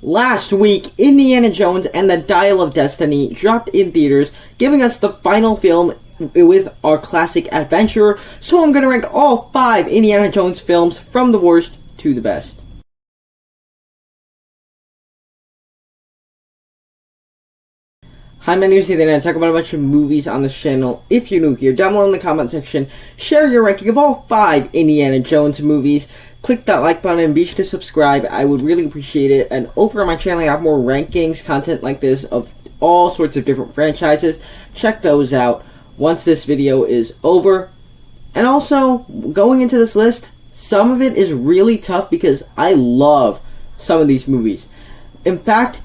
Last week, Indiana Jones and the Dial of Destiny dropped in theaters, giving us the final film with our classic adventurer, so I'm going to rank all 5 Indiana Jones films from the worst to the best. Hi, my name is Ethan and I talk about a bunch of movies on this channel. If you're new here, down below in the comment section, share your ranking of all 5 Indiana Jones movies. Click that like button and be sure to subscribe. I would really appreciate it. And over on my channel, I have more rankings, content like this of all sorts of different franchises. Check those out once this video is over. And also, going into this list, some of it is really tough because I love some of these movies. In fact,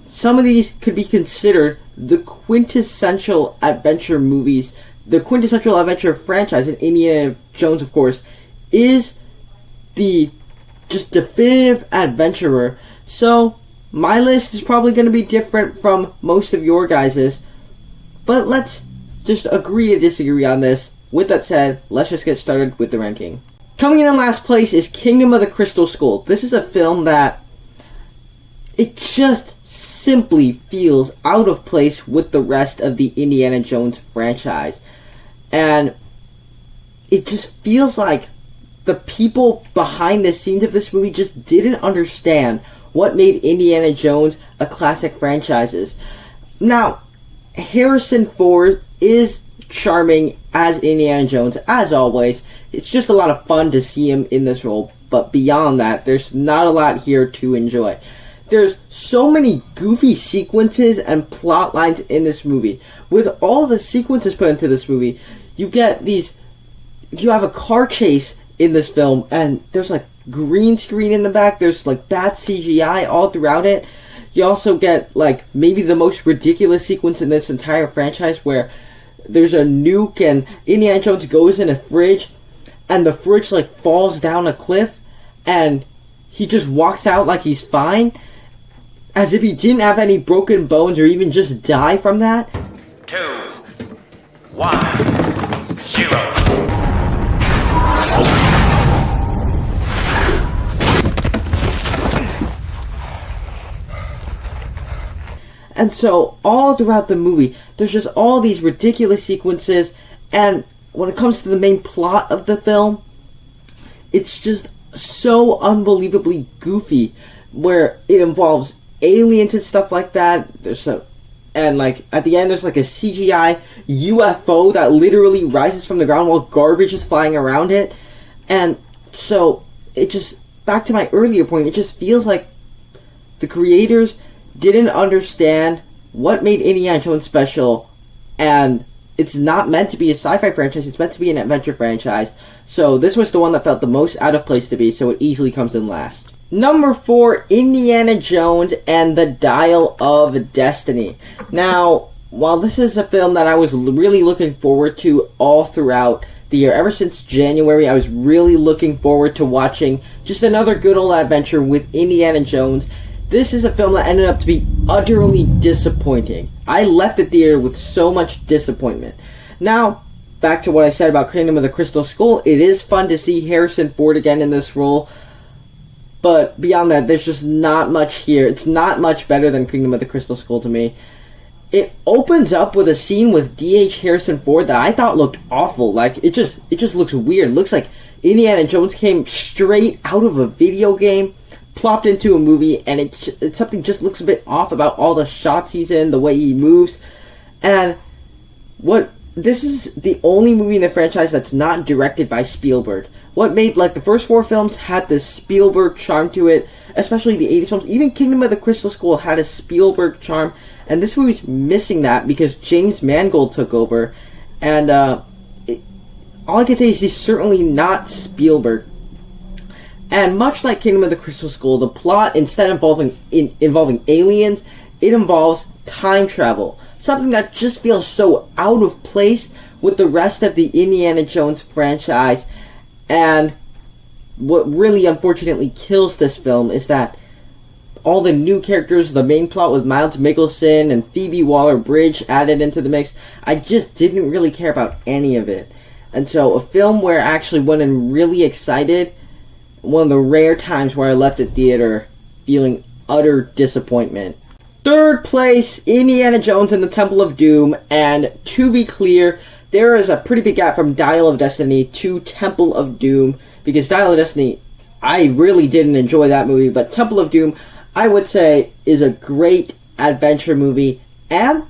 some of these could be considered the quintessential adventure movies. The quintessential adventure franchise, and Indiana Jones, of course, is the just definitive adventurer. So my list is probably going to be different from most of your guys's, but let's just agree to disagree on this. With that said, let's just get started with the ranking. Coming in last place is Kingdom of the Crystal Skull. This is a film that it just simply feels out of place with the rest of the Indiana Jones franchise, and it just feels like the people behind the scenes of this movie just didn't understand what made Indiana Jones a classic franchise. Now, Harrison Ford is charming as Indiana Jones, as always. It's just a lot of fun to see him in this role, but beyond that, there's not a lot here to enjoy. There's so many goofy sequences and plot lines in this movie. With all the sequences put into this movie, you have a car chase in this film, and there's like green screen in the back, there's like bad CGI all throughout it. You also get like maybe the most ridiculous sequence in this entire franchise where there's a nuke and Indiana Jones goes in a fridge and the fridge like falls down a cliff and he just walks out like he's fine, as if he didn't have any broken bones or even just die from that. 2, 1, 0. And so, all throughout the movie, there's just all these ridiculous sequences, and when it comes to the main plot of the film, it's just so unbelievably goofy, where it involves aliens and stuff like that. And like, at the end, there's like a CGI UFO that literally rises from the ground while garbage is flying around it. And so, it just, back to my earlier point, it just feels like the creators didn't understand what made Indiana Jones special, and it's not meant to be a sci-fi franchise, it's meant to be an adventure franchise. So this was the one that felt the most out of place to be, so it easily comes in last. Number 4, Indiana Jones and the Dial of Destiny. Now, while this is a film that I was really looking forward to all throughout the year, ever since January, I was really looking forward to watching just another good old adventure with Indiana Jones. This is a film that ended up to be utterly disappointing. I left the theater with so much disappointment. Now, back to what I said about Kingdom of the Crystal Skull, it is fun to see Harrison Ford again in this role, but beyond that, there's just not much here. It's not much better than Kingdom of the Crystal Skull to me. It opens up with a scene with D.H. Harrison Ford that I thought looked awful. Like, it just looks weird. It looks like Indiana Jones came straight out of a video game, plopped into a movie, and it's something just looks a bit off about all the shots he's in, the way he moves. And this is the only movie in the franchise that's not directed by Spielberg. What made, like, the first 4 films had this Spielberg charm to it, especially the 80s films. Even Kingdom of the Crystal Skull had a Spielberg charm, and this movie's missing that because James Mangold took over, and all I can say is he's certainly not Spielberg. And much like Kingdom of the Crystal Skull, the plot, instead of involving aliens, it involves time travel. Something that just feels so out of place with the rest of the Indiana Jones franchise. And what really unfortunately kills this film is that all the new characters, the main plot with Miles Mickelson and Phoebe Waller-Bridge added into the mix, I just didn't really care about any of it. And so a film where I actually went in really excited, one of the rare times where I left the theater feeling utter disappointment. Third place, Indiana Jones and the Temple of Doom, and to be clear, there is a pretty big gap from Dial of Destiny to Temple of Doom, because Dial of Destiny, I really didn't enjoy that movie, but Temple of Doom, I would say, is a great adventure movie, and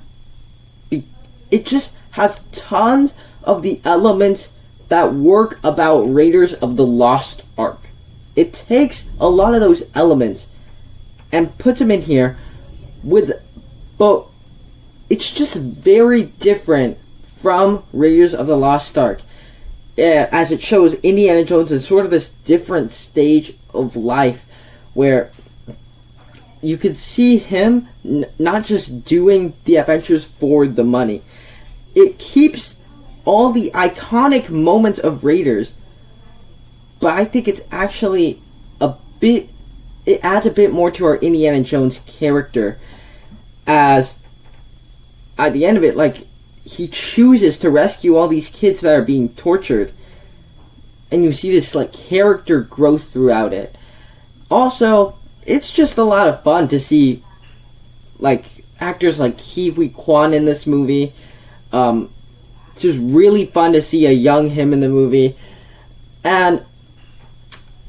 it just has tons of the elements that work about Raiders of the Lost Ark. It takes a lot of those elements and puts them in here but it's just very different from Raiders of the Lost Ark. As it shows Indiana Jones in sort of this different stage of life where you could see him not just doing the adventures for the money. It keeps all the iconic moments of Raiders, but I think it's actually it adds a bit more to our Indiana Jones character, as at the end of it, like, he chooses to rescue all these kids that are being tortured, and you see this, like, character growth throughout it. Also, it's just a lot of fun to see, like, actors like Ke Huy Quan in this movie. It's just really fun to see a young him in the movie. And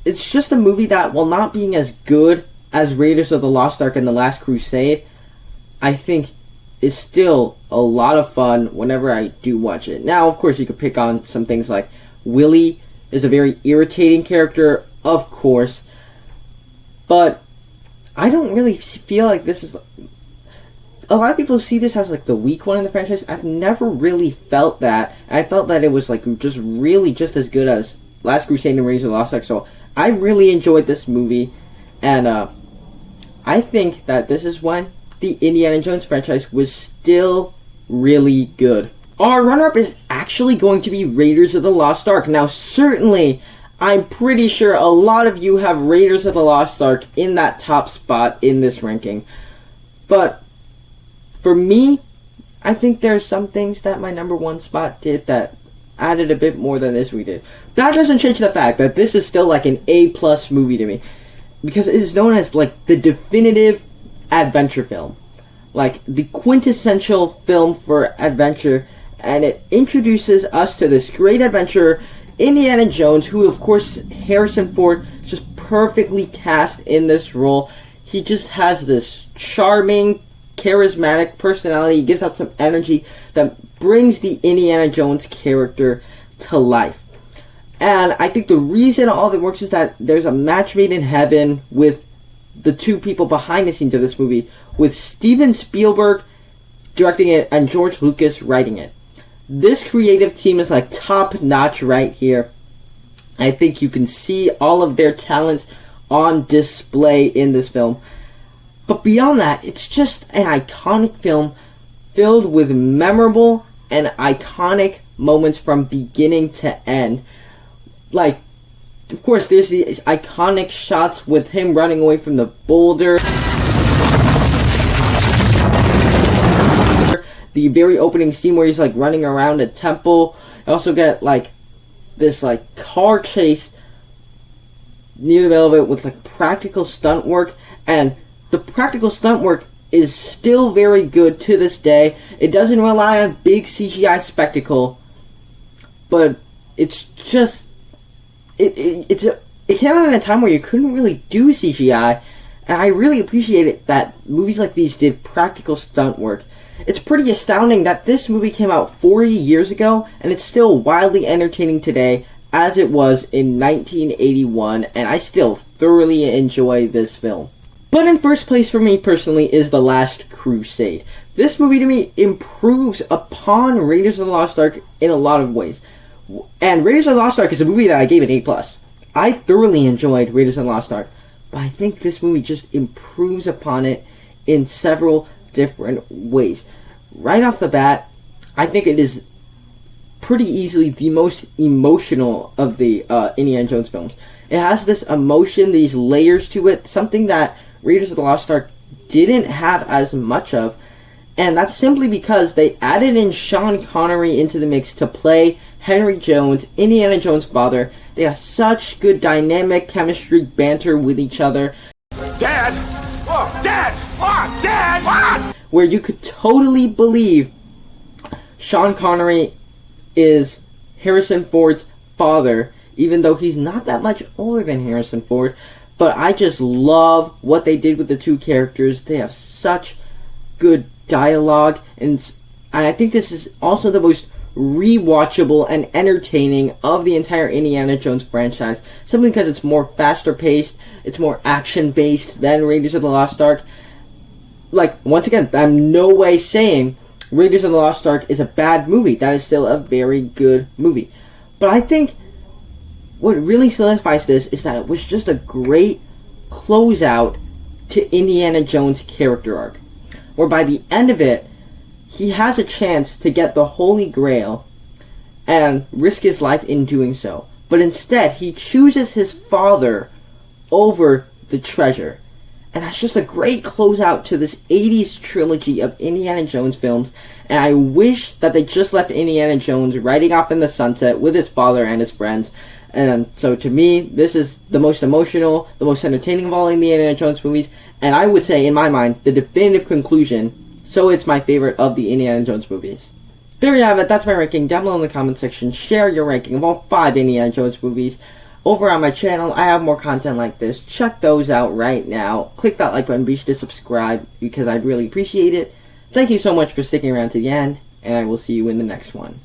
it's just a movie that, while not being as good as Raiders of the Lost Ark and The Last Crusade, I think is still a lot of fun whenever I do watch it. Now, of course, you could pick on some things like Willie is a very irritating character, of course, but I don't really feel like this is... A lot of people see this as like the weak one in the franchise. I've never really felt that. I felt that it was like just really just as good as Last Crusade and Raiders of the Lost Ark. So I really enjoyed this movie, and I think that this is when the Indiana Jones franchise was still really good. Our runner-up is actually going to be Raiders of the Lost Ark. Now, certainly, I'm pretty sure a lot of you have Raiders of the Lost Ark in that top spot in this ranking. But for me, I think there's some things that my number one spot did that added a bit more than this movie did. That doesn't change the fact that this is still like an A+ movie to me, because it is known as like the definitive adventure film, like the quintessential film for adventure, and it introduces us to this great adventurer, Indiana Jones, who of course Harrison Ford just perfectly cast in this role. He just has this charming, charismatic personality. He gives out some energy that brings the Indiana Jones character to life. And I think the reason all of it works is that there's a match made in heaven with the two people behind the scenes of this movie, with Steven Spielberg directing it and George Lucas writing it. This creative team is like top notch right here. I think you can see all of their talents on display in this film. But beyond that, it's just an iconic film filled with memorable and iconic moments from beginning to end. Like, of course, there's these iconic shots with him running away from the boulder. The very opening scene where he's like running around a temple. You also get like this like car chase near the middle of it with like practical stunt work, and the practical stunt work is still very good to this day. It doesn't rely on big CGI spectacle, but it's just it came out in a time where you couldn't really do CGI, and I really appreciate it that movies like these did practical stunt work. It's pretty astounding that this movie came out 40 years ago, and it's still wildly entertaining today, as it was in 1981, and I still thoroughly enjoy this film. But in first place for me personally is The Last Crusade. This movie to me improves upon Raiders of the Lost Ark in a lot of ways. And Raiders of the Lost Ark is a movie that I gave an A+. I thoroughly enjoyed Raiders of the Lost Ark, but I think this movie just improves upon it in several different ways. Right off the bat, I think it is pretty easily the most emotional of the Indiana Jones films. It has this emotion, these layers to it, something that Raiders of the Lost Ark didn't have as much of, and that's simply because they added in Sean Connery into the mix to play Henry Jones, Indiana Jones' father. They have such good dynamic chemistry, banter with each other. Dad! Whoa! where you could totally believe Sean Connery is Harrison Ford's father, even though he's not that much older than Harrison Ford. But I just love what they did with the two characters. They have such good dialogue, and I think this is also the most rewatchable and entertaining of the entire Indiana Jones franchise, simply because it's more faster paced, it's more action based than Raiders of the Lost Ark. Like, once again, I'm no way saying Raiders of the Lost Ark is a bad movie. That is still a very good movie. But I think what really solidifies this is that it was just a great closeout to Indiana Jones' character arc, where by the end of it, he has a chance to get the Holy Grail and risk his life in doing so. But instead, he chooses his father over the treasure. And that's just a great closeout to this 80s trilogy of Indiana Jones films. And I wish that they just left Indiana Jones riding off in the sunset with his father and his friends. And so to me, this is the most emotional, the most entertaining of all Indiana Jones movies. And I would say, in my mind, the definitive conclusion. So it's my favorite of the Indiana Jones movies. There you have it. That's my ranking. Down below in the comment section, share your ranking of all 5 Indiana Jones movies. Over on my channel, I have more content like this. Check those out right now. Click that like button. Be sure to subscribe because I'd really appreciate it. Thank you so much for sticking around to the end, and I will see you in the next one.